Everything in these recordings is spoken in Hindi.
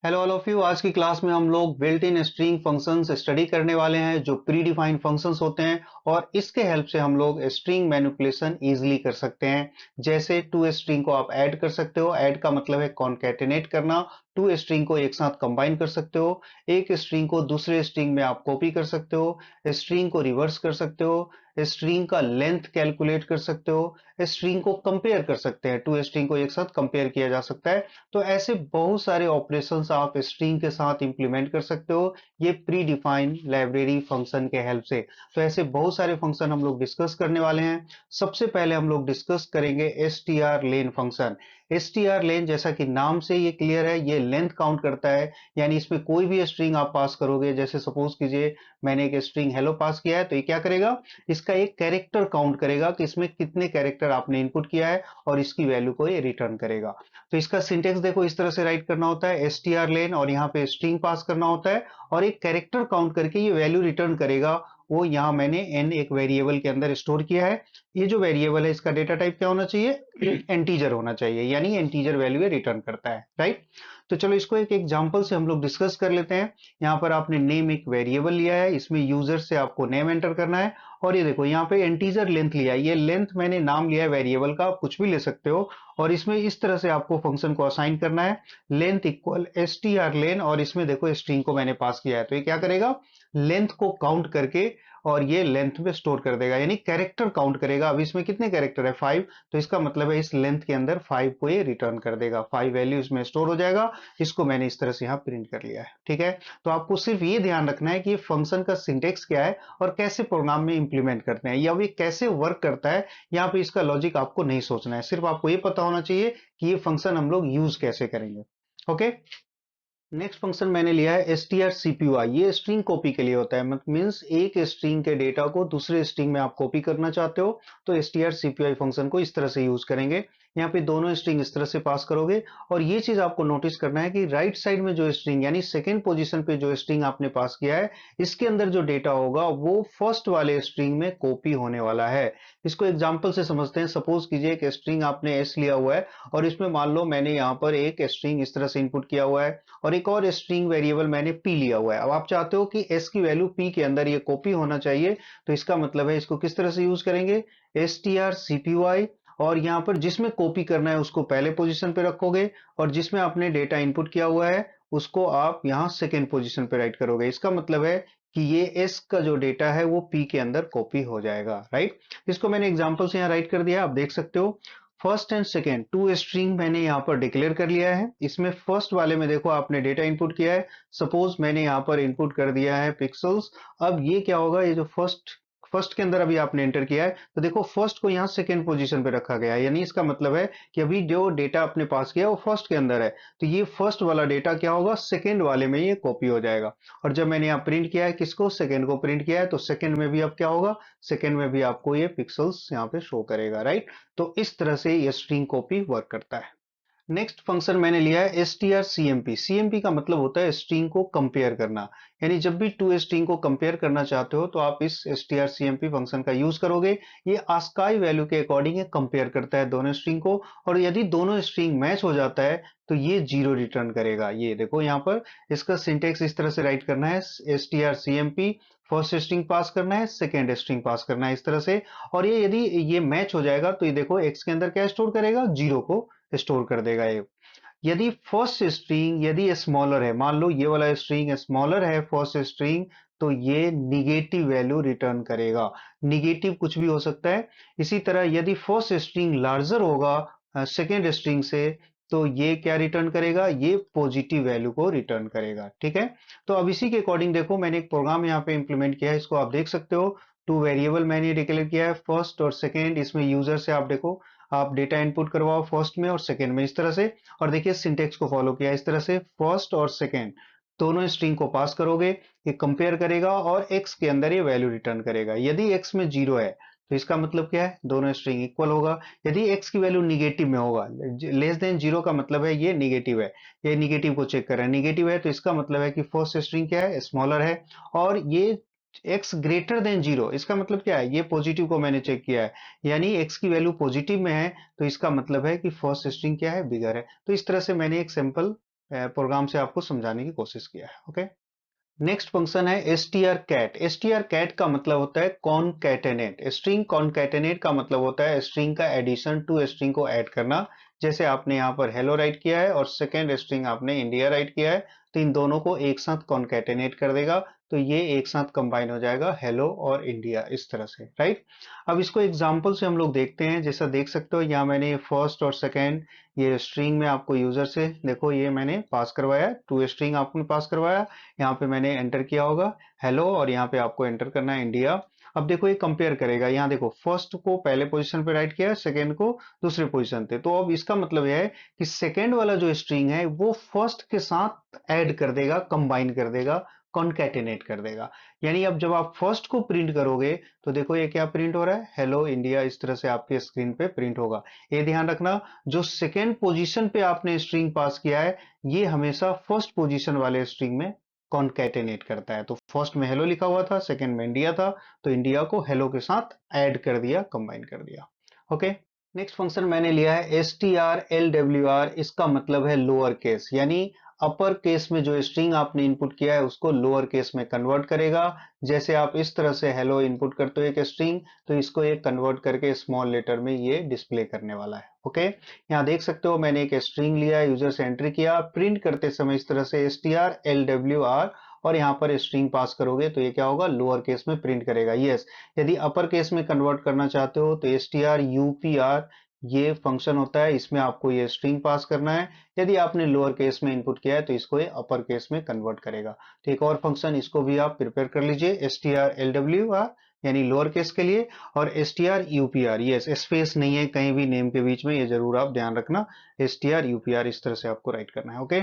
Hello all of you. आज की क्लास में हम लोग built in string functions study करने वाले हैं जो प्री डिफाइंड फंक्शंस होते हैं और इसके हेल्प से हम लोग स्ट्रिंग मैनिपुलेशन इजीली कर सकते हैं। जैसे टू स्ट्रिंग को आप ऐड कर सकते हो। ऐड का मतलब है कॉन्कैटिनेट करना। टू स्ट्रिंग को एक साथ कंबाइन कर सकते हो। एक स्ट्रिंग को दूसरे स्ट्रिंग में आप कॉपी कर सकते हो। स्ट्रिंग को रिवर्स कर सकते हो। स्ट्रिंग का लेंथ कैलकुलेट कर सकते हो। स्ट्रिंग को कंपेयर कर सकते हैं। टू स्ट्रिंग को एक साथ कंपेयर किया जा सकता है। तो ऐसे बहुत सारे ऑपरेशंस आप स्ट्रिंग के साथ इंप्लीमेंट कर सकते हो ये प्री डिफाइंड लाइब्रेरी फंक्शन के हेल्प से। तो ऐसे बहुत सारे फंक्शन हम लोग डिस्कस करने वाले हैं। सबसे पहले हम लोग डिस्कस करेंगे strlen फंक्शन। strlen जैसा कि नाम से ये क्लियर है, ये लेंथ काउंट करता है। यानी इसमें कोई भी स्ट्रिंग आप पास करोगे, जैसे सपोज कीजिए मैंने एक स्ट्रिंग हेलो पास किया है, तो ये क्या करेगा, इसका एक कैरेक्टर काउंट करेगा कि इसमें कितने कैरेक्टर आपने इनपुट किया है और इसकी वैल्यू को ये रिटर्न करेगा। तो इसका सिंटेक्स देखो, इस तरह से राइट करना होता है strlen और यहाँ पे स्ट्रिंग पास करना होता है और एक कैरेक्टर काउंट करके ये वैल्यू रिटर्न करेगा। वो यहाँ मैंने n एक वेरिएबल के अंदर स्टोर किया है। ये जो वेरिएबल है इसका डेटा टाइप क्या होना चाहिए, इंटीजर होना चाहिए, यानी इंटीजर वैल्यू ये रिटर्न करता है, राइट। तो चलो इसको एक एग्जांपल से हम लोग डिस्कस कर लेते हैं। यहाँ पर आपने नेम एक वेरिएबल लिया है, इसमें यूजर से आपको नेम एंटर करना है और ये देखो यहाँ पे इंटीजर लेंथ लिया है। ये लेंथ मैंने नाम लिया है वेरिएबल का, आप कुछ भी ले सकते हो। और इसमें इस तरह से आपको फंक्शन को असाइन करना है, लेंथ इक्वल strlen और इसमें देखो स्ट्रिंग को मैंने पास किया है, तो ये क्या करेगा, लेंथ को काउंट करके और ये लेंथ में स्टोर कर देगा, यानी कैरेक्टर काउंट करेगा। अब इसमें कितने कैरेक्टर है, 5, तो इसका मतलब है इस लेंथ के अंदर 5 को ये रिटर्न कर देगा। 5 वैल्यू इसमें स्टोर हो जाएगा। इसको मैंने इस तरह से यहाँ प्रिंट कर लिया है, ठीक है। तो आपको सिर्फ ये ध्यान रखना है कि ये फंक्शन का सिंटेक्स क्या है और कैसे प्रोग्राम में इंप्लीमेंट करते हैं या ये कैसे वर्क करता है। यहाँ पे इसका लॉजिक आपको नहीं सोचना है, सिर्फ आपको ये पता होना चाहिए कि ये फंक्शन हम लोग यूज कैसे करेंगे। ओके। नेक्स्ट फंक्शन मैंने लिया है strcpy। ये स्ट्रिंग कॉपी के लिए होता है, मींस एक स्ट्रिंग के डेटा को दूसरे स्ट्रिंग में आप कॉपी करना चाहते हो तो strcpy फंक्शन को इस तरह से यूज करेंगे। यहाँ पे दोनों स्ट्रिंग इस तरह से पास करोगे और ये चीज आपको नोटिस करना है कि राइट साइड में जो स्ट्रिंग यानी सेकेंड पोजीशन पे जो स्ट्रिंग आपने पास किया है, इसके अंदर जो डेटा होगा वो फर्स्ट वाले स्ट्रिंग में कॉपी होने वाला है। इसको एग्जाम्पल से समझते हैं। सपोज कीजिए एक स्ट्रिंग आपने एस लिया हुआ है और इसमें मान लो मैंने यहाँ पर एक स्ट्रिंग इस तरह से इनपुट किया हुआ है और एक और स्ट्रिंग वेरिएबल मैंने p लिया हुआ है। अब आप चाहते हो कि s की वैल्यू p के अंदर ये कॉपी होना चाहिए, तो इसका मतलब है इसको किस तरह से यूज करेंगे, strcpy। और यहाँ पर जिसमें कॉपी करना है उसको पहले पोजीशन पे रखोगे और जिसमें आपने डेटा इनपुट किया हुआ है उसको आप यहाँ सेकेंड पोजीशन पे राइट करोगे। इसका मतलब है कि ये s का जो डेटा है वो p के अंदर कॉपी हो जाएगा, राइट। इसको मैंने एग्जांपल से यहाँ राइट कर दिया, आप देख सकते हो। First and second to string मैंने यहाँ पर डिक्लेयर कर लिया है। इसमें फर्स्ट वाले में देखो आपने डेटा इनपुट किया है। सपोज मैंने यहाँ पर इनपुट कर दिया है पिक्सल्स। अब ये क्या होगा, ये जो फर्स्ट फर्स्ट के अंदर अभी आपने एंटर किया है, तो देखो फर्स्ट को यहाँ सेकेंड पोजीशन पे रखा गया है, यानी इसका मतलब है कि अभी जो डेटा आपने पास किया वो फर्स्ट के अंदर है, तो ये फर्स्ट वाला डेटा क्या होगा, सेकेंड वाले में ये कॉपी हो जाएगा। और जब मैंने यहाँ प्रिंट किया है किसको, सेकेंड को प्रिंट किया है, तो सेकेंड में भी अब क्या होगा, सेकेंड में भी आपको ये पिक्सल्स यहाँ पे शो करेगा, राइट। तो इस तरह से ये स्ट्रिंग कॉपी वर्क करता है। नेक्स्ट फंक्शन मैंने लिया है strcmp। cmp का मतलब होता है स्ट्रिंग को कंपेयर करना। यानी जब भी टू स्ट्रिंग को कंपेयर करना चाहते हो तो आप इस strcmp फंक्शन का यूज करोगे। ये ASCII वैल्यू के अकॉर्डिंग कंपेयर करता है दोनों स्ट्रिंग को और यदि दोनों स्ट्रिंग मैच हो जाता है तो ये जीरो रिटर्न करेगा। ये देखो यहाँ पर इसका सिंटेक्स इस तरह से राइट करना है, strcmp फर्स्ट स्ट्रिंग पास करना है, सेकेंड स्ट्रिंग पास करना है इस तरह से। और ये यदि ये मैच हो जाएगा तो ये देखो x के अंदर क्या स्टोर करेगा, जीरो को स्टोर कर देगा ये। यदि फर्स्ट स्ट्रिंग यदि स्मॉलर है, मान लो ये वाला स्ट्रिंग स्मॉलर है फर्स्ट स्ट्रिंग, तो ये निगेटिव वैल्यू रिटर्न करेगा। निगेटिव कुछ भी हो सकता है। इसी तरह यदि फर्स्ट स्ट्रिंग लार्जर होगा सेकेंड स्ट्रिंग से, तो ये क्या रिटर्न करेगा, ये पॉजिटिव वैल्यू को रिटर्न करेगा, ठीक है। तो अब इसी के अकॉर्डिंग देखो मैंने एक प्रोग्राम यहाँ पे इंप्लीमेंट किया है, इसको आप देख सकते हो। टू वेरिएबल मैंने डिक्लेयर किया है, फर्स्ट और सेकेंड। इसमें यूजर से आप देखो, आप डेटा इनपुट करवाओ फर्स्ट में और सेकेंड में इस तरह से। और देखिए सिंटेक्स को फॉलो किया इस तरह से, फर्स्ट और सेकेंड दोनों स्ट्रिंग को पास करोगे, ये कंपेयर करेगा और x के अंदर ये वैल्यू रिटर्न करेगा। यदि x में जीरो है तो इसका मतलब क्या है, दोनों स्ट्रिंग इक्वल होगा। यदि x की वैल्यू निगेटिव में होगा, लेस देन जीरो का मतलब है ये निगेटिव है, ये निगेटिव को चेक कर रहा है, निगेटिव है तो इसका मतलब है कि फर्स्ट स्ट्रिंग क्या है, स्मॉलर है। और ये x ग्रेटर देन जीरो, इसका मतलब क्या है, ये पॉजिटिव को मैंने चेक किया है, यानी x की वैल्यू पॉजिटिव में है, तो इसका मतलब है कि फर्स्ट स्ट्रिंग क्या है, बिगर है। तो इस तरह से मैंने एक सिंपल प्रोग्राम से आपको समझाने की कोशिश किया है। ओके, नेक्स्ट फंक्शन है strcat। strcat का मतलब होता है कॉनकैटेनेट। स्ट्रिंग कॉनकैटेनेट का मतलब होता है स्ट्रिंग का एडिशन टू स्ट्रिंग को ऐड करना। जैसे आपने यहाँ पर हेलो राइट किया है और सेकेंड स्ट्रिंग आपने इंडिया राइट किया है, तो इन दोनों को एक साथ कॉनकैटेनेट कर देगा, तो ये एक साथ कंबाइन हो जाएगा हेलो और इंडिया, इस तरह से, राइट। अब इसको एग्जाम्पल से हम लोग देखते हैं। जैसा देख सकते हो यहाँ मैंने फर्स्ट और सेकेंड ये स्ट्रिंग में आपको यूजर से देखो ये मैंने पास करवाया, टू स्ट्रिंग आपने पास करवाया, यहाँ पे मैंने एंटर किया होगा हेलो और यहाँ पे आपको एंटर करना है इंडिया। अब देखो ये कंपेयर करेगा, यहाँ देखो फर्स्ट को पहले पोजीशन पे राइट किया है, सेकंड को दूसरे पोजीशन पे, तो अब इसका मतलब यह है कि सेकंड वाला जो स्ट्रिंग है वो फर्स्ट के साथ ऐड कर देगा, कंबाइन कर देगा, कॉन्कैटिनेट कर देगा। यानी अब जब आप फर्स्ट को प्रिंट करोगे तो देखो ये क्या प्रिंट हो रहा है, हेलो इंडिया, इस तरह से आपके स्क्रीन पे प्रिंट होगा। ये ध्यान रखना, जो सेकेंड पोजीशन पे आपने स्ट्रिंग पास किया है ये हमेशा फर्स्ट पोजीशन वाले स्ट्रिंग में कॉन्कैटेनेट करता है। तो फर्स्ट में हेलो लिखा हुआ था, सेकंड में इंडिया था, तो इंडिया को हेलो के साथ ऐड कर दिया, कंबाइन कर दिया। ओके, नेक्स्ट फंक्शन मैंने लिया है strLWR। इसका मतलब है लोअर केस, यानी अपर केस में जो स्ट्रिंग आपने इनपुट किया है उसको लोअर केस में कन्वर्ट करेगा। जैसे आप इस तरह से हेलो इनपुट करते हो एक स्ट्रिंग, तो इसको एक कन्वर्ट करके स्मॉल लेटर में ये डिस्प्ले करने वाला है। ओके, यहाँ देख सकते हो मैंने एक स्ट्रिंग लिया, यूजर से एंट्री किया, प्रिंट करते समय इस तरह से strLWR, और यहाँ पर स्ट्रिंग पास करोगे तो ये क्या होगा, लोअर केस में प्रिंट करेगा। यस, यदि अपर केस में कन्वर्ट करना चाहते हो तो strupr ये फंक्शन होता है, इसमें आपको ये स्ट्रिंग पास करना है। यदि आपने लोअर केस में इनपुट किया है तो इसको ये अपर केस में कन्वर्ट करेगा। तो एक और फंक्शन, इसको भी आप प्रिपेयर कर लीजिए, strLWR यानी लोअर केस के लिए, और strupr, यस स्पेस नहीं है कहीं भी नेम के बीच में, ये जरूर आप ध्यान रखना, strupr इस तरह से आपको राइट करना है। ओके,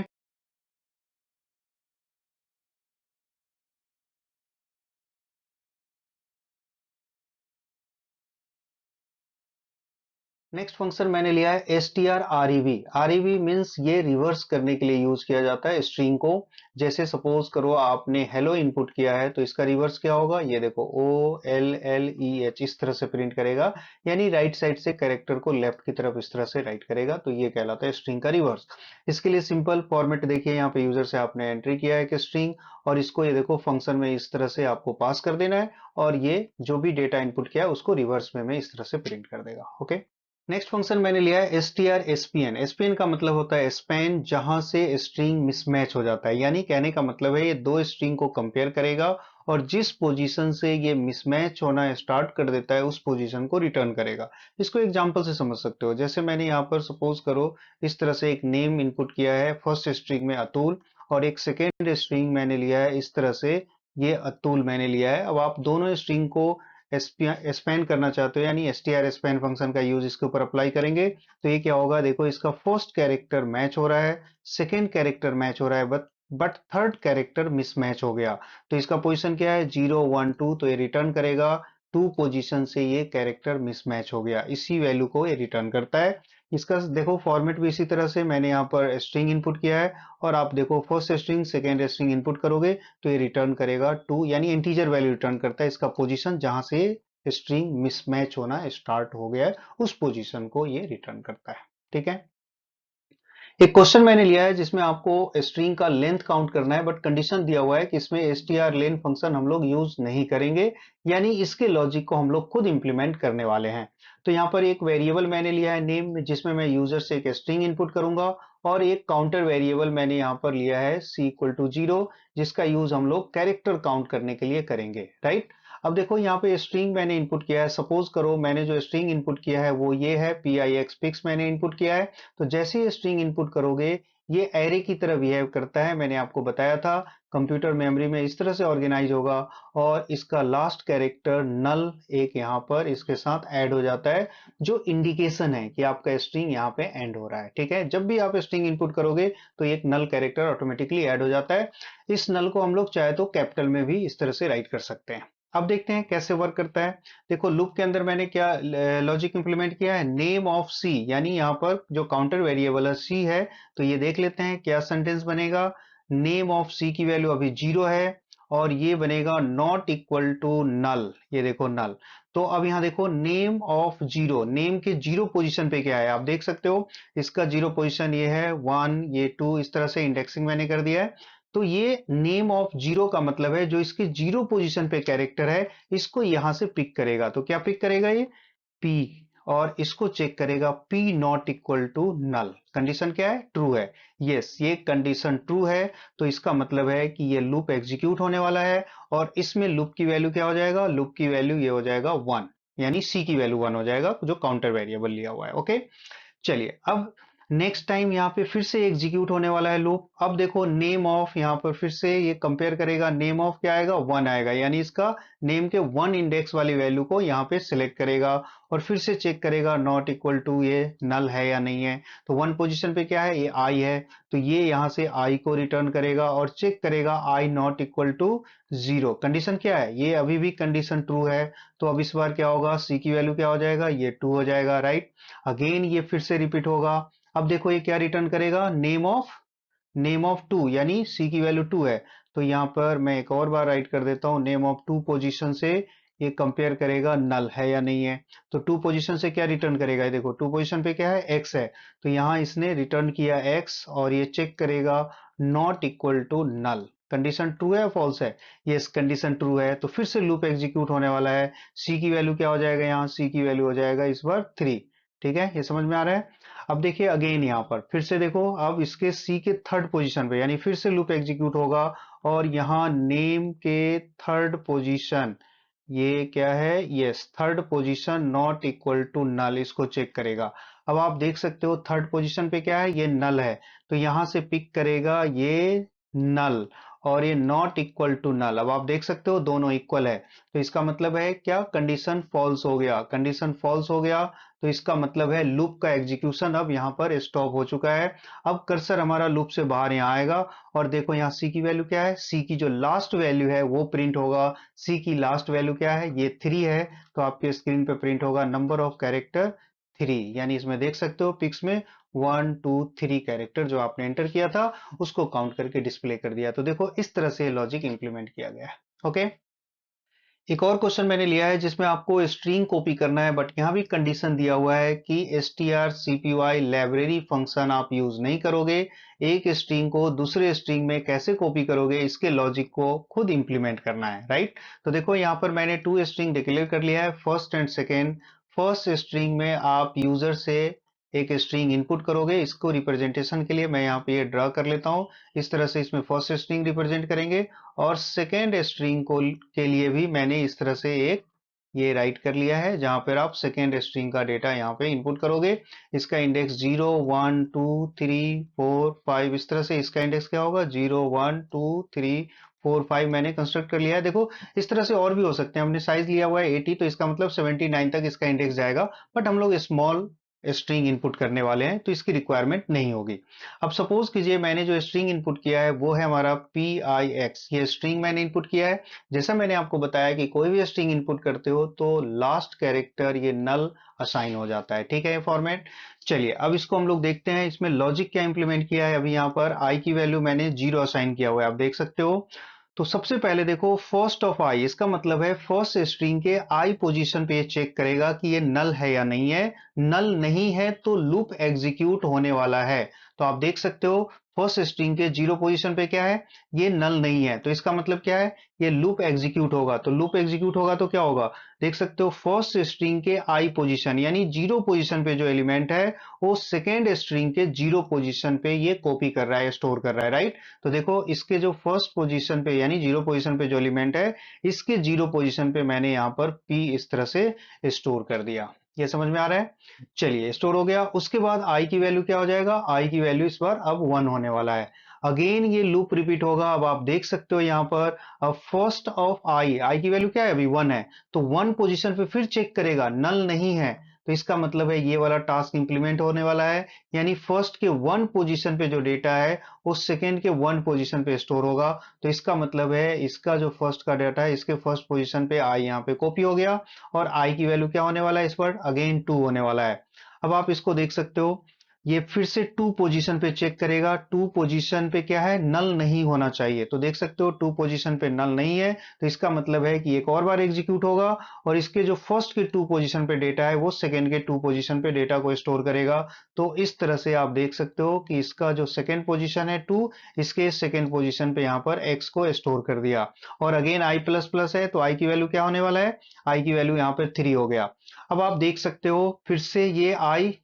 नेक्स्ट फंक्शन मैंने लिया है strrev। rev मीन्स ये रिवर्स करने के लिए यूज किया जाता है स्ट्रिंग को। जैसे सपोज करो आपने हेलो इनपुट किया है तो इसका रिवर्स क्या होगा, ये देखो OLLEH, इस तरह से प्रिंट करेगा, यानी राइट साइड से कैरेक्टर को लेफ्ट की तरफ इस तरह से राइट करेगा, तो ये कहलाता है स्ट्रिंग का रिवर्स। इसके लिए सिंपल फॉर्मेट देखिए, यहाँ पे यूजर से आपने एंट्री किया है कि स्ट्रिंग, और इसको ये देखो फंक्शन में इस तरह से आपको पास कर देना है, और ये जो भी डेटा इनपुट किया है उसको रिवर्स में इस तरह से प्रिंट कर देगा। ओके, नेक्स्ट फंक्शन मैंने लिया है strSpan। SPN का मतलब होता है स्पैन, जहां से स्ट्रिंग मिसमैच हो जाता है, यानी कहने का मतलब है ये दो स्ट्रिंग को कंपेयर करेगा और जिस पोजीशन से ये मिसमैच होना स्टार्ट कर देता है उस पोजीशन को रिटर्न करेगा। इसको एग्जांपल से समझ सकते हो, जैसे मैंने यहाँ पर सपोज करो इस तरह से एक नेम इनपुट किया है, फर्स्ट स्ट्रिंग में अतुल, और एक सेकेंड स्ट्रिंग मैंने लिया है इस तरह से, ये अतुल मैंने लिया है। अब आप दोनों स्ट्रिंग को स्पैन करना चाहते हो, यानी strSpan फंक्शन का यूज इसके ऊपर अप्लाई करेंगे, तो ये क्या होगा, देखो इसका फर्स्ट कैरेक्टर मैच हो रहा है, सेकेंड कैरेक्टर मैच हो रहा है, बट थर्ड कैरेक्टर मिसमैच हो गया, तो इसका पोजीशन क्या है, 0 1 2, तो ये रिटर्न करेगा टू पोजीशन से ये कैरेक्टर मिसमैच हो गया, इसी वैल्यू को ये रिटर्न करता है। इसका देखो फॉर्मेट भी इसी तरह से, मैंने यहाँ पर स्ट्रिंग इनपुट किया है, और आप देखो first string second string input करोगे तो ये रिटर्न करेगा टू, यानी इंटीजर वैल्यू रिटर्न करता है, इसका पोजीशन जहां से स्ट्रिंग मिसमैच होना स्टार्ट हो गया है उस पोजीशन को ये रिटर्न करता है। ठीक है, एक क्वेश्चन मैंने लिया है जिसमें आपको स्ट्रिंग का लेंथ काउंट करना है, बट कंडीशन दिया हुआ है कि इसमें strlen फंक्शन हम लोग यूज नहीं करेंगे, यानी इसके लॉजिक को हम लोग खुद इंप्लीमेंट करने वाले हैं। तो यहाँ पर एक वेरिएबल मैंने लिया है नेम, जिसमें मैं यूजर से एक स्ट्रिंग इनपुट करूंगा, और एक काउंटर वेरिएबल मैंने यहाँ पर लिया है c=0, जिसका यूज हम लोग कैरेक्टर काउंट करने के लिए करेंगे, राइट। अब देखो यहाँ पे स्ट्रिंग मैंने इनपुट किया है, सपोज करो मैंने जो स्ट्रिंग इनपुट किया है वो ये है, pix मैंने इनपुट किया है। तो जैसे ही स्ट्रिंग इनपुट करोगे ये एरे की तरह बिहेव करता है, मैंने आपको बताया था कंप्यूटर मेमोरी में इस तरह से ऑर्गेनाइज होगा, और इसका लास्ट कैरेक्टर नल एक यहाँ पर इसके साथ ऐड हो जाता है, जो इंडिकेशन है कि आपका स्ट्रिंग यहाँ पे एंड हो रहा है। ठीक है, जब भी आप स्ट्रिंग इनपुट करोगे तो एक नल कैरेक्टर ऑटोमेटिकली ऐड हो जाता है। इस नल को हम लोग चाहे तो कैपिटल में भी इस तरह से राइट कर सकते हैं। अब देखते हैं कैसे वर्क करता है। देखो लूप के अंदर मैंने क्या लॉजिक इंप्लीमेंट किया है, नेम ऑफ सी, यानी यहाँ पर जो काउंटर वेरिएबल है सी है, तो ये देख लेते हैं क्या सेंटेंस बनेगा। नेम ऑफ सी की वैल्यू अभी 0 है, और ये बनेगा नॉट इक्वल टू नल, ये देखो नल। तो अब यहाँ देखो नेम ऑफ जीरो, नेम के जीरो पोजीशन पे क्या है आप देख सकते हो, इसका जीरो पोजीशन ये है 1, ये 2, इस तरह से इंडेक्सिंग मैंने कर दिया है। तो ये नेम ऑफ जीरो का मतलब है जो इसके जीरो पोजीशन पे कैरेक्टर है इसको यहां से पिक करेगा। तो क्या पिक करेगा ये P, और इसको चेक करेगा P not equal to null. Condition क्या है, ट्रू है। यस, ये कंडीशन ट्रू है, तो इसका मतलब है कि ये लूप एग्जीक्यूट होने वाला है। और इसमें लूप की वैल्यू क्या हो जाएगा, लूप की वैल्यू ये हो जाएगा 1, यानी C की वैल्यू 1 हो जाएगा जो काउंटर वेरिएबल लिया हुआ है। ओके, चलिए अब नेक्स्ट टाइम यहाँ पे फिर से एग्जीक्यूट होने वाला है लूप। अब देखो नेम ऑफ, यहाँ पर फिर से ये कंपेयर करेगा, नेम ऑफ क्या आएगा 1 आएगा, यानी इसका नेम के 1 इंडेक्स वाली वैल्यू को यहाँ पे सिलेक्ट करेगा और फिर से चेक करेगा नॉट इक्वल टू ये नल है या नहीं है। तो 1 पोजीशन पे क्या है, ये आई है, तो ये यहाँ से आई को रिटर्न करेगा और चेक करेगा आई नॉट इक्वल टू 0। कंडीशन क्या है, ये अभी भी कंडीशन ट्रू है। तो अब इस बार क्या होगा, सी की वैल्यू क्या हो जाएगा, ये 2 हो जाएगा, राइट। अगेन ये फिर से रिपीट होगा। अब देखो ये क्या रिटर्न करेगा, नेम ऑफ 2, यानी सी की वैल्यू 2 है। तो यहां पर मैं एक और बार राइट कर देता हूं, नेम ऑफ 2 पोजीशन से ये कंपेयर करेगा नल है या नहीं है। तो 2 पोजीशन से क्या रिटर्न करेगा, ये देखो 2 पोजीशन पे क्या है, एक्स है। तो यहां इसने रिटर्न किया एक्स और ये चेक करेगा not equal to null. Condition true है फॉल्स है, यस कंडीशन ट्रू है। तो फिर से लूप एग्जीक्यूट होने वाला है। सी की वैल्यू क्या हो जाएगा, यहाँ सी की वैल्यू हो जाएगा इस बार 3। ठीक है, ये समझ में आ रहा है। अब देखिए अगेन यहाँ पर फिर से देखो, अब इसके सी के थर्ड पोजीशन पे, यानी फिर से लूप एग्जीक्यूट होगा और यहाँ नेम के थर्ड पोजीशन, ये क्या है, yes third position not equal to null, इसको चेक करेगा। अब आप देख सकते हो थर्ड पोजीशन पे क्या है, ये नल है। तो यहां से पिक करेगा ये नल और ये नॉट इक्वल टू नल। अब आप देख सकते हो दोनों इक्वल है। तो इसका मतलब है क्या, कंडीशन फॉल्स हो गया, कंडीशन फॉल्स हो गया। तो इसका मतलब है लूप का एग्जीक्यूशन अब यहाँ पर स्टॉप हो चुका है। अब कर्सर हमारा लूप से बाहर यहाँ आएगा और देखो यहाँ सी की वैल्यू क्या है, सी की जो लास्ट वैल्यू है वो प्रिंट होगा। सी की लास्ट वैल्यू क्या है, ये 3 है। तो आपके स्क्रीन पे प्रिंट होगा नंबर ऑफ कैरेक्टर 3, यानी इसमें देख सकते हो पिक्स में 1 2 3 कैरेक्टर जो आपने एंटर किया था उसको काउंट करके डिस्प्ले कर दिया। तो देखो इस तरह से लॉजिक इंप्लीमेंट किया गया है। ओके, एक और क्वेश्चन मैंने लिया है जिसमें आपको स्ट्रिंग कॉपी करना है, बट यहाँ भी कंडीशन दिया हुआ है कि strcpy लाइब्रेरी फंक्शन आप यूज नहीं करोगे। एक स्ट्रिंग को दूसरे स्ट्रिंग में कैसे कॉपी करोगे, इसके लॉजिक को खुद इंप्लीमेंट करना है, राइट। तो देखो यहाँ पर मैंने 2 स्ट्रिंग डिक्लेयर कर लिया है, first and second. First string में आप यूजर से एक स्ट्रिंग इनपुट करोगे, इसको रिप्रेजेंटेशन के लिए मैं यहाँ पे ये ड्रा कर लेता हूँ। इस तरह से इसमें फर्स्ट स्ट्रिंग रिप्रेजेंट करेंगे और सेकेंड स्ट्रिंग को के लिए भी मैंने इस तरह से एक ये राइट कर लिया है, जहां पर आप सेकेंड स्ट्रिंग का डेटा यहाँ पे इनपुट करोगे। इसका इंडेक्स 0 1 2 3 4 5, इस तरह से इसका इंडेक्स क्या होगा, 0 1 2 3 4 5 मैंने कंस्ट्रक्ट कर लिया है। देखो इस तरह से और भी हो सकते हैं, हमने साइज लिया हुआ है 80, तो इसका मतलब 79 तक इसका इंडेक्स जाएगा। बट हम लोग स्मॉल स्ट्रिंग इनपुट करने वाले हैं तो इसकी रिक्वायरमेंट नहीं होगी। अब सपोज कीजिए मैंने जो स्ट्रिंग इनपुट किया है वो है हमारा pix, ये स्ट्रिंग मैंने इनपुट किया है। जैसा मैंने आपको बताया कि कोई भी स्ट्रिंग इनपुट करते हो तो लास्ट कैरेक्टर ये नल असाइन हो जाता है, ठीक है ये फॉर्मेट। चलिए अब इसको हम लोग देखते हैं इसमें लॉजिक क्या इंप्लीमेंट किया है। अभी यहाँ पर आई की वैल्यू मैंने 0 असाइन किया हुआ है, आप देख सकते हो। तो सबसे पहले देखो फर्स्ट ऑफ आई, इसका मतलब है फर्स्ट स्ट्रिंग के आई पोजीशन पे ये चेक करेगा कि ये नल है या नहीं है। नल नहीं है तो लूप एग्जीक्यूट होने वाला है। तो आप देख सकते हो फर्स्ट स्ट्रिंग के 0 पोजीशन पे क्या है, ये नल नहीं है। तो इसका मतलब क्या है, ये लूप एग्जीक्यूट होगा। तो लूप एग्जीक्यूट होगा तो क्या होगा, देख सकते हो फर्स्ट स्ट्रिंग के आई पोजीशन यानी 0 पोजीशन पे जो एलिमेंट है वो सेकेंड स्ट्रिंग के 0 पोजीशन पे ये कॉपी कर रहा है, स्टोर कर रहा है, राइट। तो देखो इसके जो फर्स्ट पोजीशन पे यानी 0 पोजीशन पे जो एलिमेंट है, इसके 0 पोजीशन पे मैंने यहाँ पर p इस तरह से स्टोर कर दिया। ये समझ में आ रहा है। चलिए स्टोर हो गया, उसके बाद आई की वैल्यू क्या हो जाएगा, आई की वैल्यू इस बार अब 1 होने वाला है। अगेन ये लूप रिपीट होगा। अब आप देख सकते हो यहाँ पर अब फर्स्ट ऑफ आई, आई की वैल्यू क्या है अभी 1 है, तो 1 पोजीशन पे फिर चेक करेगा, नल नहीं है। तो इसका मतलब है ये वाला टास्क इंप्लीमेंट होने वाला है, यानी फर्स्ट के 1 पोजीशन पे जो डेटा है वो सेकेंड के 1 पोजीशन पे स्टोर होगा। तो इसका मतलब है इसका जो फर्स्ट का डेटा है इसके फर्स्ट पोजीशन पे आई यहाँ पे कॉपी हो गया और आई की वैल्यू क्या होने वाला है, इस पर अगेन 2 होने वाला है। अब आप इसको देख सकते हो, ये फिर से टू पोजीशन पे चेक करेगा। टू पोजीशन पे क्या है, नल नहीं होना चाहिए। तो देख सकते हो टू पोजीशन पे नल नहीं है, तो इसका मतलब है कि एक और बार एग्जीक्यूट होगा और इसके जो फर्स्ट के टू पोजीशन पे डेटा है वो सेकंड के टू पोजीशन पे डेटा को स्टोर करेगा। तो इस तरह से आप देख सकते हो कि इसका जो सेकंड पोजीशन है टू, इसके सेकंड पोजीशन पे यहाँ पर एक्स को स्टोर कर दिया। और अगेन आई प्लस प्लस है, तो आई की वैल्यू क्या होने वाला है, आई की वैल्यू यहाँ पे 3 हो गया। अब आप देख सकते हो फिर से ये आई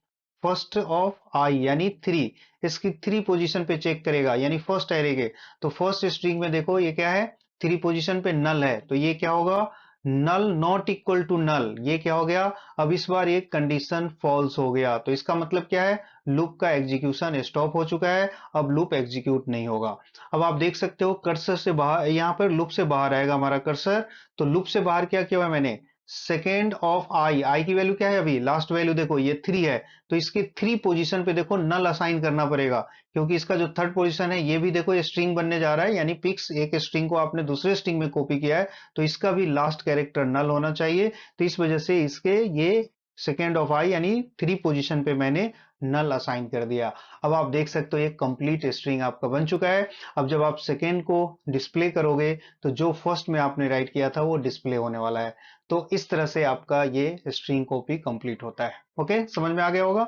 फर्स्ट ऑफ आई यानी 3, इसकी 3 पोजीशन पे चेक करेगा यानी फर्स्ट एरे के। तो फर्स्ट स्ट्रिंग में देखो ये क्या है, 3 पोजीशन पे नल है, तो ये क्या होगा, नल नॉट इक्वल टू नल, ये क्या हो गया, अब इस बार ये कंडीशन फॉल्स हो गया। तो इसका मतलब क्या है, लूप का एग्जीक्यूशन स्टॉप हो चुका है, अब लूप एग्जीक्यूट नहीं होगा। अब आप देख सकते हो कर्सर से बाहर, यहां पर लूप से बाहर आएगा हमारा कर्सर। तो लूप से बाहर क्या किया हुआ है मैंने, सेकेंड ऑफ आई, आई की वैल्यू क्या है, अभी लास्ट वैल्यू देखो ये 3 है, तो इसके 3 पोजीशन पे देखो नल असाइन करना पड़ेगा, क्योंकि इसका जो थर्ड पोजीशन है ये भी देखो ये स्ट्रिंग बनने जा रहा है, यानी पिक्स एक स्ट्रिंग को आपने दूसरे स्ट्रिंग में कॉपी किया है, तो इसका भी लास्ट कैरेक्टर नल होना चाहिए। तो इस वजह से इसके ये सेकेंड ऑफ आई यानी 3 पोजीशन पे मैंने नल असाइन कर दिया। अब आप देख सकते हो ये कंप्लीट स्ट्रिंग आपका बन चुका है। अब जब आप सेकेंड को डिस्प्ले करोगे तो जो फर्स्ट में आपने राइट किया था वो डिस्प्ले होने वाला है। तो इस तरह से आपका ये स्ट्रिंग कॉपी कंप्लीट होता है। ओके, समझ में आ गया होगा।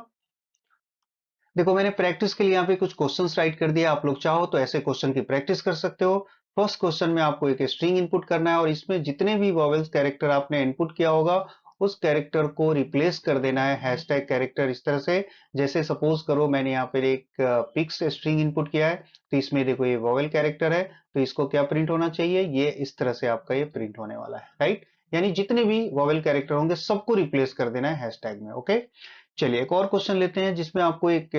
देखो मैंने प्रैक्टिस के लिए यहाँ पे कुछ क्वेश्चंस राइट कर दिया, आप लोग चाहो तो ऐसे क्वेश्चन की प्रैक्टिस कर सकते हो। फर्स्ट क्वेश्चन में आपको एक स्ट्रिंग इनपुट करना है और इसमें जितने भी वॉवेल्स कैरेक्टर आपने इनपुट किया होगा उस कैरेक्टर को रिप्लेस कर देना है हैशटैग कैरेक्टर इस तरह से। जैसे सपोज करो मैंने यहाँ पे एक पिक्स स्ट्रिंग इनपुट किया है, तो इसमें देखो ये वॉवेल कैरेक्टर है, तो इसको क्या प्रिंट होना चाहिए, ये इस तरह से आपका ये प्रिंट होने वाला है, राइट। यानी जितने भी वॉवेल कैरेक्टर होंगे सबको रिप्लेस कर देना है हैशटैग में। ओके, चलिए एक और क्वेश्चन लेते हैं जिसमें आपको एक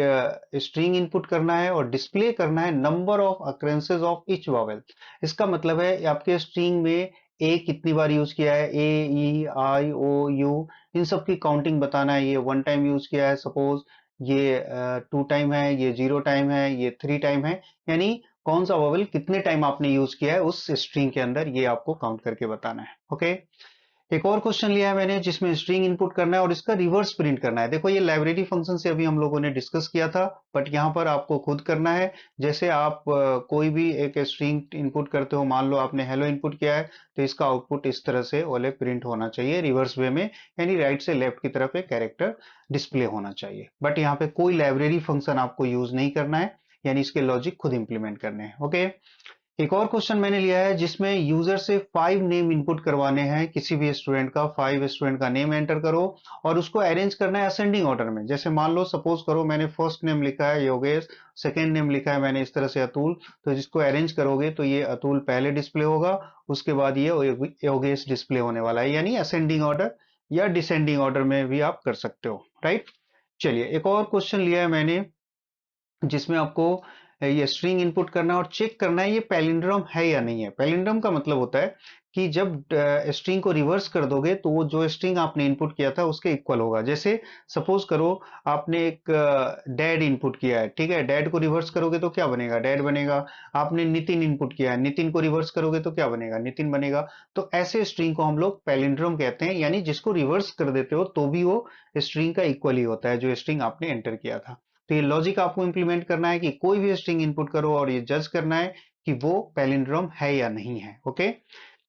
स्ट्रिंग इनपुट करना है और डिस्प्ले करना है number of occurrences of each vowel. इसका मतलब है आपके स्ट्रिंग में ए कितनी बार यूज किया है, ए ई आई ओ यू, इन सब की काउंटिंग बताना है। ये 1 टाइम यूज किया है सपोज, ये 2 टाइम है, ये 0 टाइम है, ये 3 टाइम है, यानी कौन सा वॉवेल कितने टाइम आपने यूज किया है उस स्ट्रिंग के अंदर, ये आपको काउंट करके बताना है। ओके, एक और क्वेश्चन लिया है मैंने जिसमें स्ट्रिंग इनपुट करना है और इसका रिवर्स प्रिंट करना है। देखो ये लाइब्रेरी फंक्शन से अभी हम लोगों ने डिस्कस किया था, बट यहाँ पर आपको खुद करना है। जैसे आप कोई भी एक स्ट्रिंग इनपुट करते हो, मान लो आपने हेलो इनपुट किया है, तो इसका आउटपुट इस तरह से वाले प्रिंट होना चाहिए रिवर्स वे में, यानी राइट से लेफ्ट की तरफ एक कैरेक्टर डिस्प्ले होना चाहिए। बट यहाँ पे कोई लाइब्रेरी फंक्शन आपको यूज नहीं करना है, यानी इसके लॉजिक खुद इंप्लीमेंट करने हैं। ओके, एक और क्वेश्चन मैंने लिया है जिसमें यूजर से 5 नेम इनपुट करवाने हैं, किसी भी स्टूडेंट का 5 स्टूडेंट का नेम एंटर करो और उसको अरेंज करना है असेंडिंग ऑर्डर में। जैसे मान लो सपोज करो मैंने फर्स्ट नेम लिखा है योगेश, सेकंड नेम लिखा है मैंने इस तरह से अतुल, तो जिसको अरेंज करोगे तो ये अतुल पहले डिस्प्ले होगा, उसके बाद ये योगेश डिस्प्ले होने वाला है, यानी असेंडिंग ऑर्डर या डिसेंडिंग ऑर्डर में भी आप कर सकते हो, राइट। चलिए एक और क्वेश्चन लिया है मैंने जिसमें आपको ये स्ट्रिंग इनपुट करना है और चेक करना है ये पैलिंड्रोम है या नहीं है। पैलिंड्रोम का मतलब होता है कि जब स्ट्रिंग को रिवर्स कर दोगे तो वो जो स्ट्रिंग आपने इनपुट किया था उसके इक्वल होगा। जैसे सपोज करो आपने एक डैड इनपुट किया है, ठीक है, डैड को रिवर्स करोगे तो क्या बनेगा, डैड बनेगा। आपने नितिन इनपुट किया है, नितिन को रिवर्स करोगे तो क्या बनेगा, नितिन बनेगा। तो ऐसे स्ट्रिंग को हम लोग पैलिंड्रोम कहते हैं, यानी जिसको रिवर्स कर देते हो तो भी वो स्ट्रिंग का इक्वल ही होता है जो स्ट्रिंग आपने एंटर किया था। तो ये लॉजिक आपको इंप्लीमेंट करना है कि कोई भी स्ट्रिंग इनपुट करो और ये जज करना है कि वो पैलिंड्रोम है या नहीं है। ओके,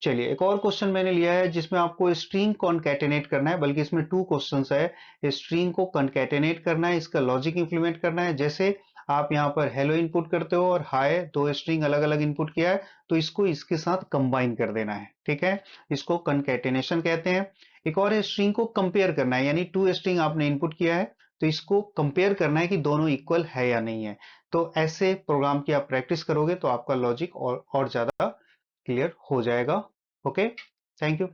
चलिए एक और क्वेश्चन मैंने लिया है जिसमें आपको स्ट्रिंग कॉन्कैटिनेट करना है, बल्कि इसमें 2 क्वेश्चंस है। स्ट्रिंग को कॉन्कैटिनेट करना है, इसका लॉजिक इंप्लीमेंट करना है। जैसे आप यहाँ पर हेलो इनपुट करते हो और हाय, दो स्ट्रिंग अलग अलग इनपुट किया है, तो इसको इसके साथ कंबाइन कर देना है, ठीक है, इसको कॉन्कैटिनेशन कहते हैं। एक और है स्ट्रिंग को कंपेयर करना है, यानी 2 स्ट्रिंग आपने इनपुट किया है तो इसको कंपेयर करना है कि दोनों इक्वल है या नहीं है। तो ऐसे प्रोग्राम की आप प्रैक्टिस करोगे तो आपका लॉजिक और ज्यादा क्लियर हो जाएगा। Okay, thank you.